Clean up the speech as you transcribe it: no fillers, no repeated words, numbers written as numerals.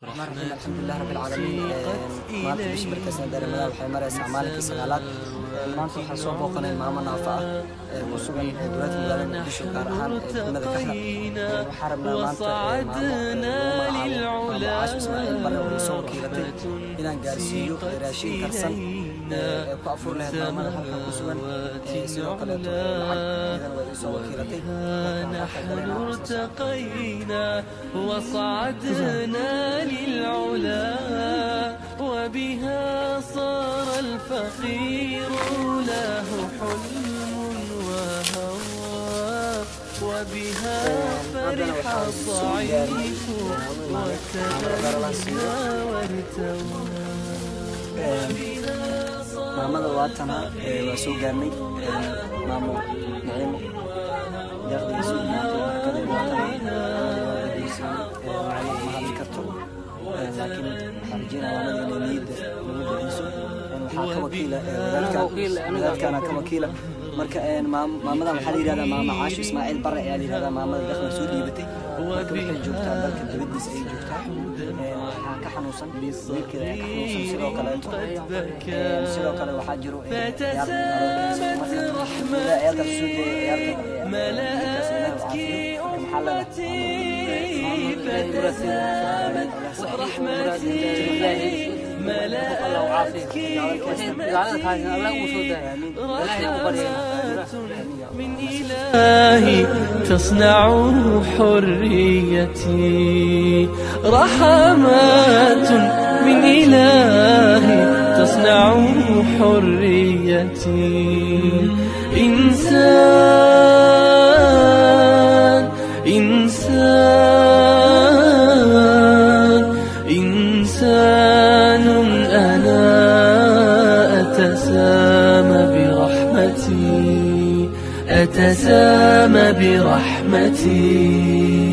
الرحمن الرحيم الحمد لله رب العالمين maanta bisha markaasna dareemada waxay maraysaa maalinkii sagaalaad maanta waxaan soo booqanay maamo naafa ah ku sugan dowladda magaalada Muqdisho gaar ahaan degmada Kaxda waxaan rabnaa maanta maamo Caash Ismaaciil Barre oo soo wakiilatay inaan gaarsiiyo raashin karsan ku afur lahayd maamada halkan ku sugan sidoo kale lacag way soo wakiilatay للعلا وبها صار الفقير له حلم وهوى وبها فرح الضعيف وتدنى وارتوى maamada waatana waa soo gaarnay maamo Naciimo deeqdiisu markada waatana لكن خارجين عملنا نيد وحاكم كان كوكيلة marka maamada waxa la yiraahdaa maama Caash Ismaaciil Barre ayaa la yiraahdaa maamada dakhli soo dhiibatay waxay joogtaa dalka dibadiisa ay joogtaa waxa ka xanuunsan wiilkeeda ka xanuunsan sidoo kale waxa jiro من إلهي تصنع حريتي رحمات من إلهي تصنع حريتي إنسان أنا أتسامى برحمتي